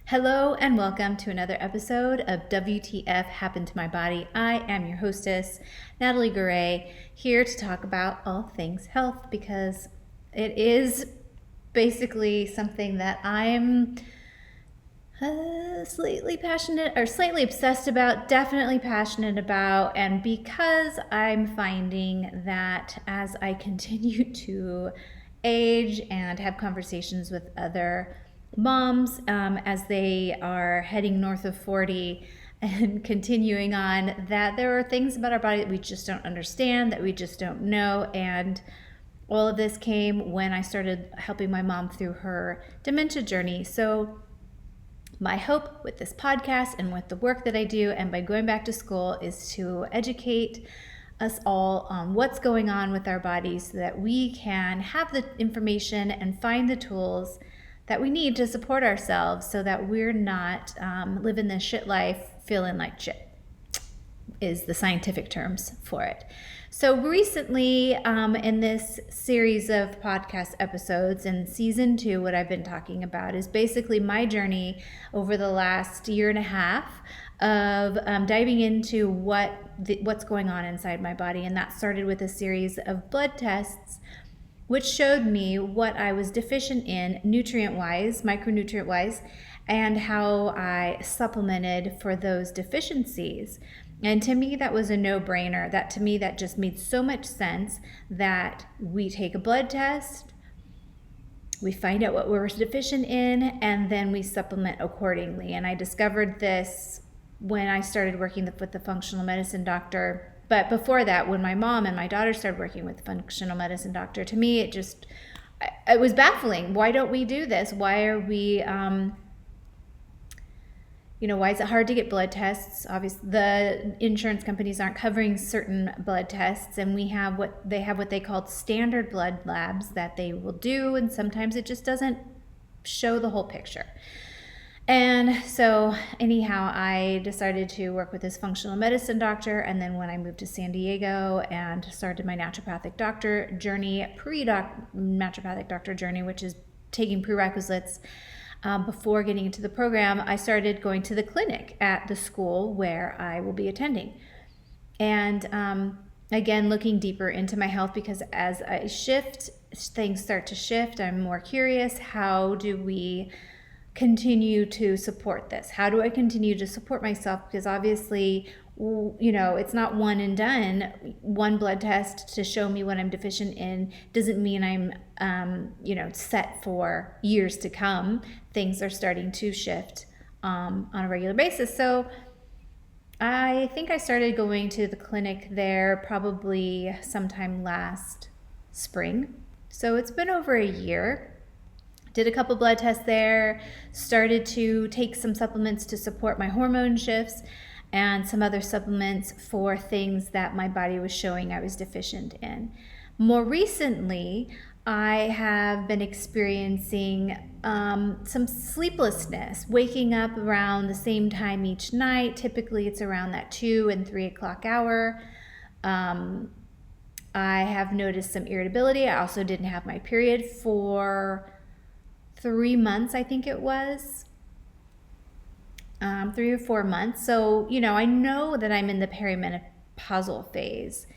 Hello and welcome to another episode of WTF Happened to My Body. I am your hostess, Natalie Garay, here to talk about all things health because it is basically something that I'm slightly passionate or slightly obsessed about, definitely passionate about, and because I'm finding that as I continue to age and have conversations with other moms as they are heading north of 40 and continuing on, that there are things about our body that we just don't understand, that we just don't know. And all of this came when I started helping my mom through her dementia journey. So my hope with this podcast and with the work that I do and by going back to school is to educate us all on what's going on with our bodies so that we can have the information and find the tools that we need to support ourselves so that we're not living this shit life feeling like shit, is the scientific terms for it. So recently, in this series of podcast episodes in season 2, what I've been talking about is basically my journey over the last year and a half of diving into what's going on inside my body. And that started with a series of blood tests which showed me what I was deficient in nutrient-wise, micronutrient-wise, and how I supplemented for those deficiencies. And to me, that was a no-brainer. That just made so much sense that we take a blood test, we find out what we're deficient in, and then we supplement accordingly. And I discovered this when I started working with the functional medicine doctor. But before that, when my mom and my daughter started working with the functional medicine doctor, to me, it was baffling. Why don't we do this? Why are we, why is it hard to get blood tests? Obviously, the insurance companies aren't covering certain blood tests, and they have what they call standard blood labs that they will do, and sometimes it just doesn't show the whole picture. And so anyhow, I decided to work with this functional medicine doctor. And then when I moved to San Diego and started my naturopathic doctor journey, naturopathic doctor journey, which is taking prerequisites before getting into the program, I started going to the clinic at the school where I will be attending. And again, looking deeper into my health, because as I shift, things start to shift. I'm more curious. How do we continue to support this? How do I continue to support myself? Because obviously, it's not one and done. One blood test to show me what I'm deficient in doesn't mean I'm, set for years to come. Things are starting to shift on a regular basis. So I think I started going to the clinic there probably sometime last spring. So it's been over a year. Did a couple blood tests there, started to take some supplements to support my hormone shifts and some other supplements for things that my body was showing I was deficient in. More recently, I have been experiencing some sleeplessness, waking up around the same time each night. Typically, it's around that 2 and 3 o'clock hour. I have noticed some irritability. I also didn't have my period for 3 months, I think it was, 3 or 4 months. So, I know that I'm in the perimenopausal phase.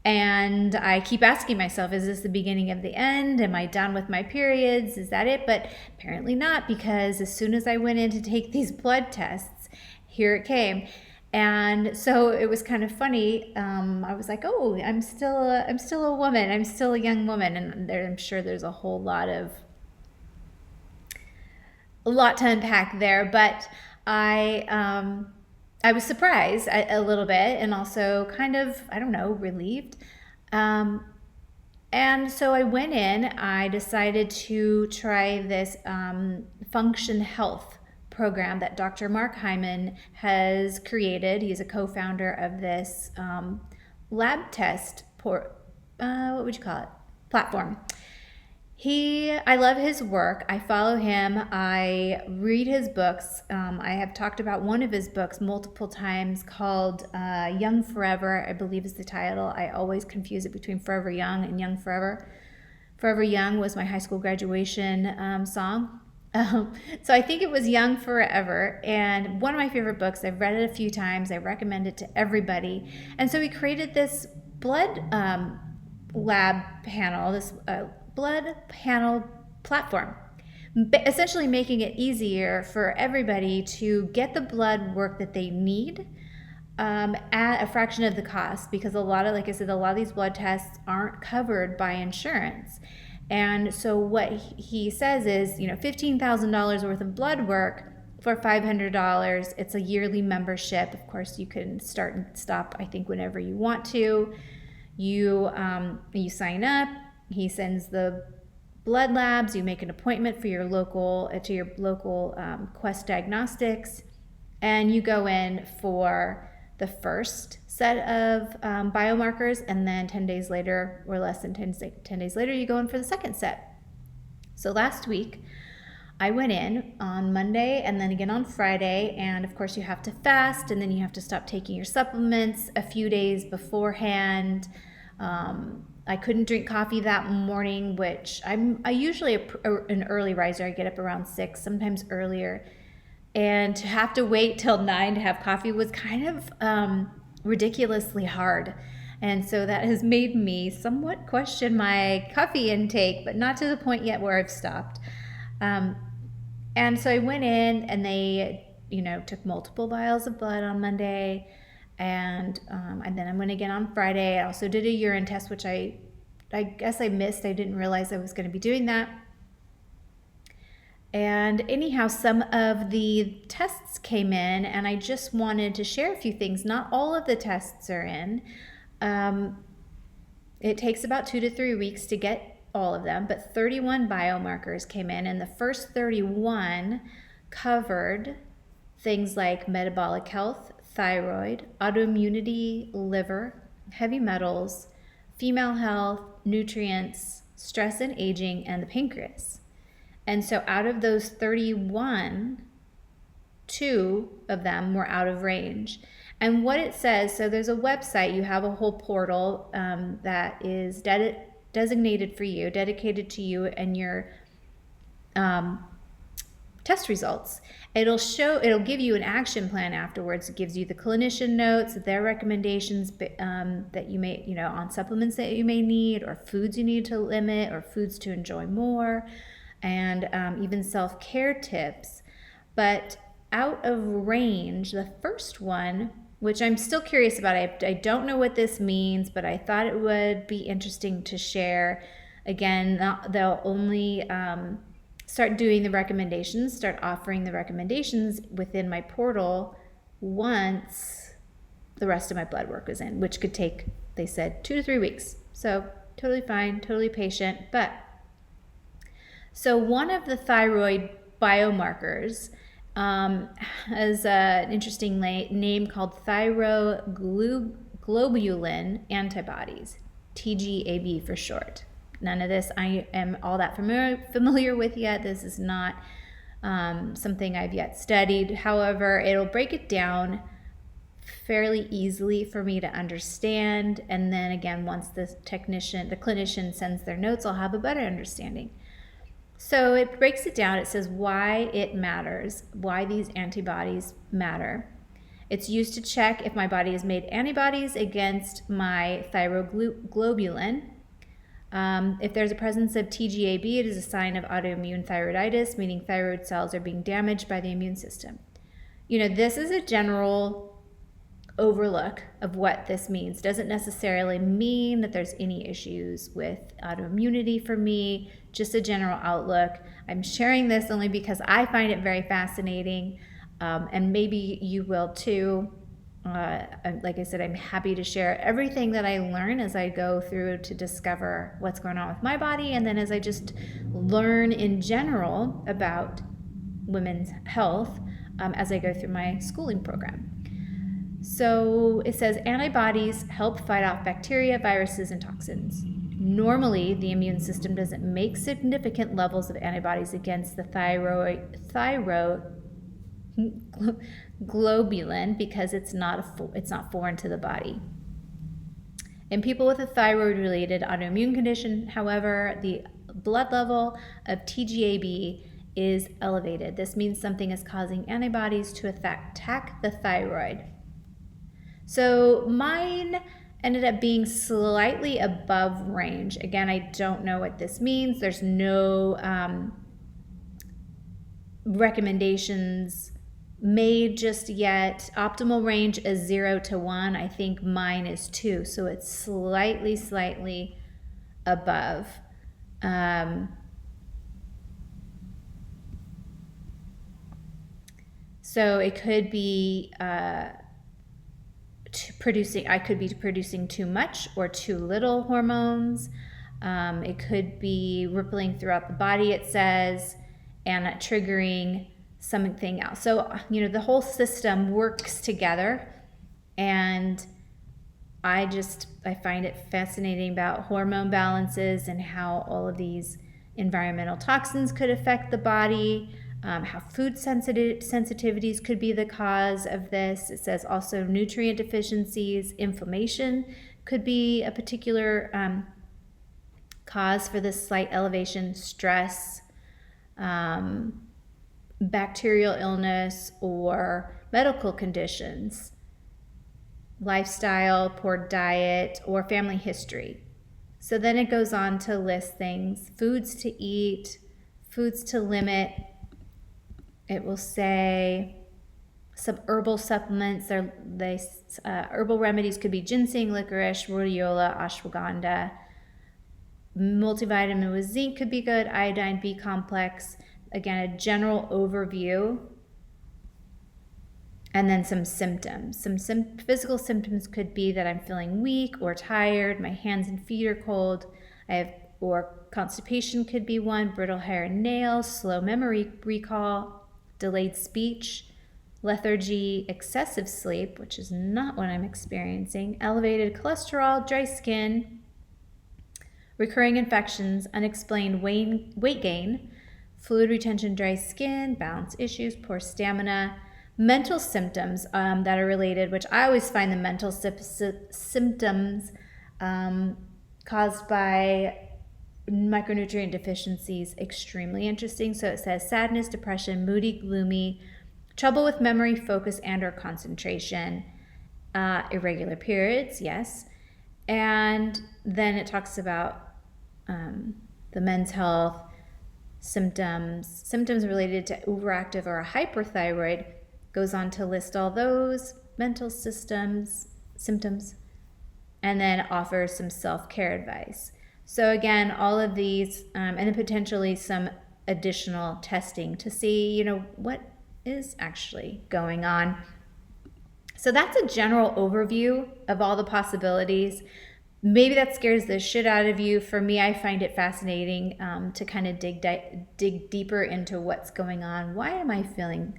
And I keep asking myself, is this the beginning of the end? Am I done with my periods? Is that it? But apparently not, because as soon as I went in to take these blood tests, here it came. And so it was kind of funny. I was like, oh, I'm still a woman. I'm still a young woman. And I'm sure there's a lot to unpack there, but I was surprised a little bit, and also kind of, relieved. And so I went in. I decided to try this Function Health program that Dr. Mark Hyman has created. He's a co-founder of this lab test platform. I love his work. I follow him. I read his books. I have talked about one of his books multiple times called Young Forever, I believe is the title. I always confuse it between Forever Young and Young Forever. Forever Young was my high school graduation song. So I think it was Young Forever, and one of my favorite books. I've read it a few times. I recommend it to everybody. And so he created this blood lab panel, this blood panel platform, essentially making it easier for everybody to get the blood work that they need at a fraction of the cost, because a lot of, like I said, a lot of these blood tests aren't covered by insurance. And so what he says is, $15,000 worth of blood work for $500. It's a yearly membership. Of course, you can start and stop, I think, whenever you want to. You sign up. He sends the blood labs. You make an appointment for your local Quest Diagnostics, and you go in for the first set of biomarkers, and then 10 days later, or less than 10 days later, you go in for the second set. So last week, I went in on Monday and then again on Friday, and of course you have to fast, and then you have to stop taking your supplements a few days beforehand. I couldn't drink coffee that morning, which I usually an early riser. I get up around 6, sometimes earlier. And to have to wait till 9 to have coffee was kind of ridiculously hard. And so that has made me somewhat question my coffee intake, but not to the point yet where I've stopped. And so I went in, and they, took multiple vials of blood on Monday. And then I went again on Friday. I also did a urine test, which I guess I missed. I didn't realize I was going to be doing that. And anyhow, some of the tests came in, and I just wanted to share a few things. Not all of the tests are in. It takes about 2 to 3 weeks to get all of them, but 31 biomarkers came in, and the first 31 covered things like metabolic health, thyroid, autoimmunity, liver, heavy metals, female health, nutrients, stress and aging, and the pancreas. And so out of those 31, 2 of them were out of range. And what it says, so there's a website, you have a whole portal that is designated for you, dedicated to you and your test results. It'll give you an action plan afterwards. It gives you the clinician notes, their recommendations that you may, on supplements that you may need, or foods you need to limit, or foods to enjoy more, and even self-care tips. But out of range, the first one, which I'm still curious about, I don't know what this means, but I thought it would be interesting to share. Again, they'll only start doing the recommendations, start offering the recommendations within my portal once the rest of my blood work is in, which could take, they said, 2 to 3 weeks. So totally fine, totally patient. But so one of the thyroid biomarkers has an interesting name called thyroglobulin antibodies, TGAB for short. None of this I am all that familiar with yet. This is not something I've yet studied. However, it'll break it down fairly easily for me to understand. And then again, once the clinician sends their notes, I'll have a better understanding. So it breaks it down. It says why it matters, why these antibodies matter. It's used to check if my body has made antibodies against my thyroglobulin. If there's a presence of TGAB, it is a sign of autoimmune thyroiditis, meaning thyroid cells are being damaged by the immune system. This is a general overlook of what this means. Doesn't necessarily mean that there's any issues with autoimmunity for me, just a general outlook. I'm sharing this only because I find it very fascinating, and maybe you will too. Like I said, I'm happy to share everything that I learn as I go through to discover what's going on with my body, and then as I just learn in general about women's health as I go through my schooling program. So it says antibodies help fight off bacteria, viruses, and toxins. Normally, the immune system doesn't make significant levels of antibodies against the thyroglobulin because it's not foreign to the body. In people with a thyroid-related autoimmune condition, however, the blood level of TGAB is elevated. This means something is causing antibodies to attack the thyroid. So mine ended up being slightly above range. Again, I don't know what this means. There's no recommendations made just yet. Optimal range is 0 to 1. I think mine is 2, so it's slightly above. So it could be I could be producing too much or too little hormones. It could be rippling throughout the body, it says, and triggering something else. So, the whole system works together, and I find it fascinating about hormone balances and how all of these environmental toxins could affect the body, how food sensitivities could be the cause of this. It says also nutrient deficiencies, inflammation could be a particular cause for this slight elevation, stress, bacterial illness, or medical conditions, lifestyle, poor diet, or family history. So then it goes on to list things: foods to eat, foods to limit. It will say some herbal supplements. Herbal remedies could be ginseng, licorice, rhodiola, ashwagandha. Multivitamin with zinc could be good, iodine, B complex. Again, a general overview. And then some symptoms. Some physical symptoms could be that I'm feeling weak or tired, my hands and feet are cold, or constipation could be one, brittle hair and nails, slow memory recall, delayed speech, lethargy, excessive sleep, which is not what I'm experiencing, elevated cholesterol, dry skin, recurring infections, unexplained weight gain, fluid retention, dry skin, balance issues, poor stamina, mental symptoms that are related, which I always find the mental symptoms caused by micronutrient deficiencies extremely interesting. So it says sadness, depression, moody, gloomy, trouble with memory, focus, and or concentration, irregular periods, yes. And then it talks about the men's health, symptoms related to overactive or a hyperthyroid, goes on to list all those mental symptoms, and then offers some self-care advice. So again, all of these, and then potentially some additional testing to see, what is actually going on. So that's a general overview of all the possibilities. Maybe that scares the shit out of you. For me, I find it fascinating to kind of dig deeper into what's going on. Why am I feeling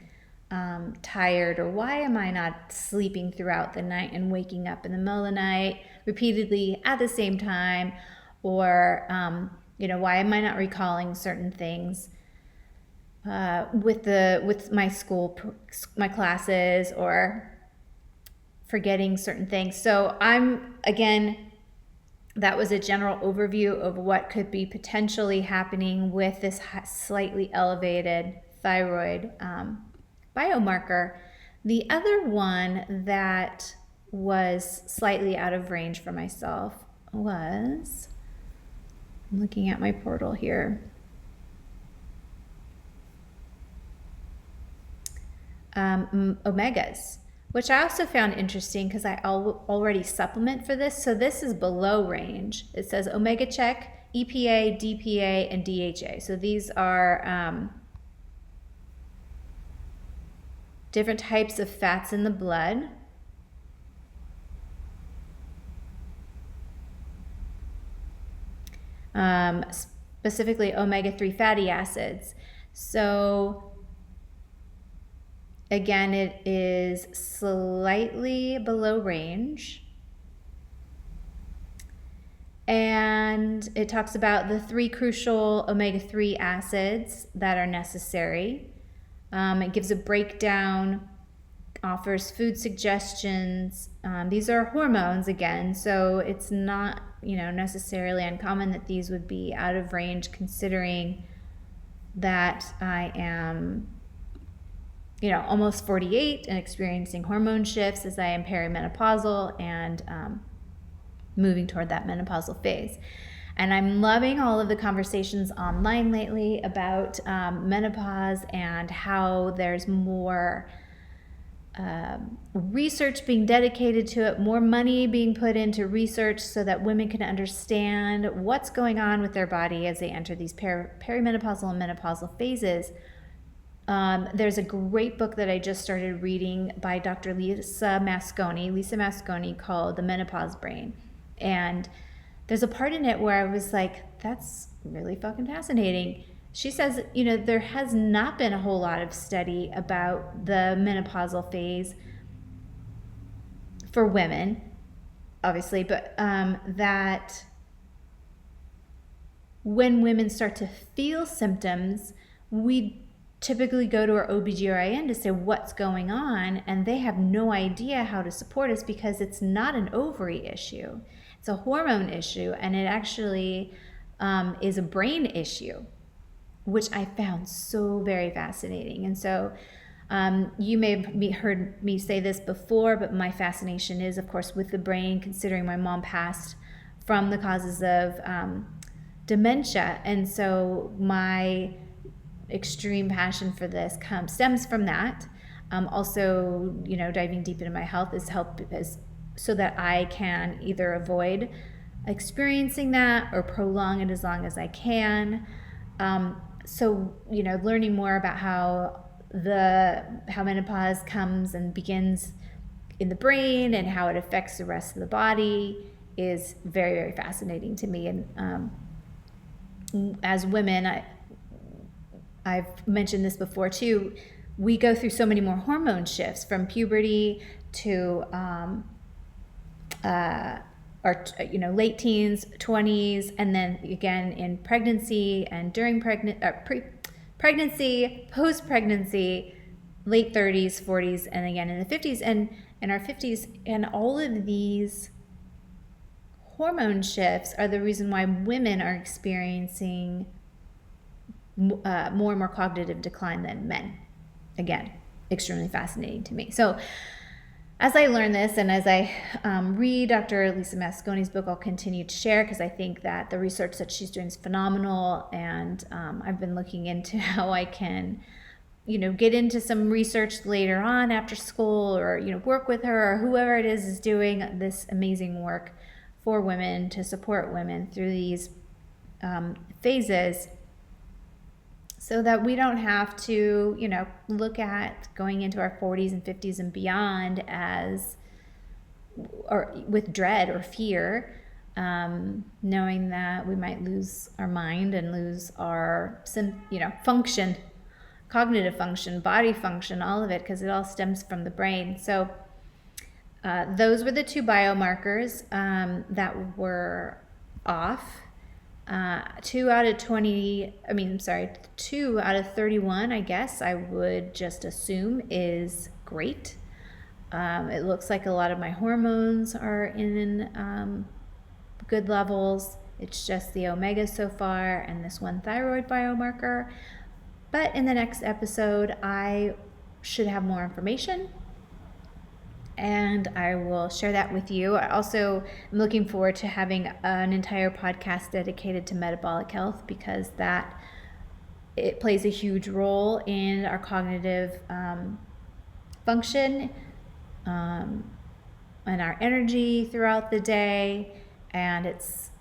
tired, or why am I not sleeping throughout the night and waking up in the middle of the night repeatedly at the same time, or why am I not recalling certain things with my school, my classes, or forgetting certain things. So that was a general overview of what could be potentially happening with this slightly elevated thyroid biomarker. The other one that was slightly out of range for myself was, I'm looking at my portal here, omegas, which I also found interesting because I already supplement for this. So this is below range. It says omega check, EPA, DPA, and DHA. So these are different types of fats in the blood. Specifically omega-3 fatty acids. So again, it is slightly below range. And it talks about the 3 crucial omega-3 acids that are necessary. It gives a breakdown, offers food suggestions. These are hormones again, so it's not necessarily uncommon that these would be out of range, considering that I am, almost 48 and experiencing hormone shifts as I am perimenopausal and moving toward that menopausal phase. And I'm loving all of the conversations online lately about menopause and how there's more research being dedicated to it, more money being put into research so that women can understand what's going on with their body as they enter these perimenopausal and menopausal phases. There's a great book that I just started reading by Dr. Lisa Mosconi, called The Menopause Brain. And there's a part in it where I was like, that's really fucking fascinating. She says, there has not been a whole lot of study about the menopausal phase for women, obviously, but that when women start to feel symptoms, we typically go to our OBGYN to say what's going on, and they have no idea how to support us because it's not an ovary issue. It's a hormone issue, and it actually is a brain issue, which I found so very fascinating. And so you may have heard me say this before, but my fascination is, of course, with the brain, considering my mom passed from the causes of dementia. And so my extreme passion for this stems from that. Also, diving deep into my health is so that I can either avoid experiencing that or prolong it as long as I can. So, learning more about how menopause comes and begins in the brain and how it affects the rest of the body is very, very fascinating to me. And as women, I've mentioned this before too, we go through so many more hormone shifts from puberty to late teens, 20s, and then again in pregnancy and during pregnancy, post-pregnancy, late 30s, 40s, and again in the 50s and in our 50s. And all of these hormone shifts are the reason why women are experiencing more and more cognitive decline than men. Again, extremely fascinating to me. So as I learn this and as I read Dr. Lisa Mosconi's book, I'll continue to share because I think that the research that she's doing is phenomenal. And I've been looking into how I can, get into some research later on after school or, work with her or whoever it is doing this amazing work for women to support women through these phases, so that we don't have to, look at going into our 40s and 50s and beyond or with dread or fear, knowing that we might lose our mind and lose our, function, cognitive function, body function, all of it, because it all stems from the brain. So those were the two biomarkers that were off. 2 out of 31, I guess I would just assume is great. It looks like a lot of my hormones are in good levels. It's just the omega so far and this one thyroid biomarker. But in the next episode, I should have more information, and I will share that with you. I also am looking forward to having an entire podcast dedicated to metabolic health because it plays a huge role in our cognitive function and our energy throughout the day, and it's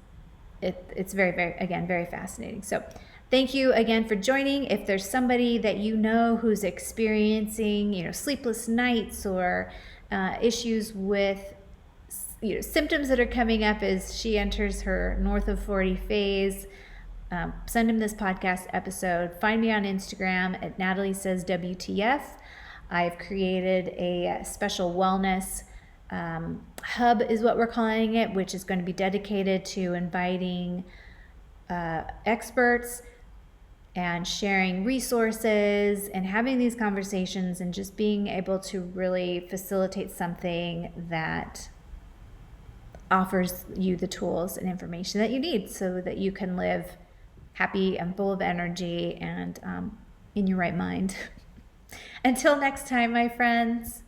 very, very, again, very fascinating. So thank you again for joining. If there's somebody that who's experiencing sleepless nights or issues with symptoms that are coming up as she enters her north of 40 phase, send him this podcast episode. Find me on Instagram at Natalie Says WTF. I've created a special wellness hub is what we're calling it, which is going to be dedicated to inviting experts and sharing resources and having these conversations and just being able to really facilitate something that offers you the tools and information that you need so that you can live happy and full of energy and in your right mind. Until next time, my friends.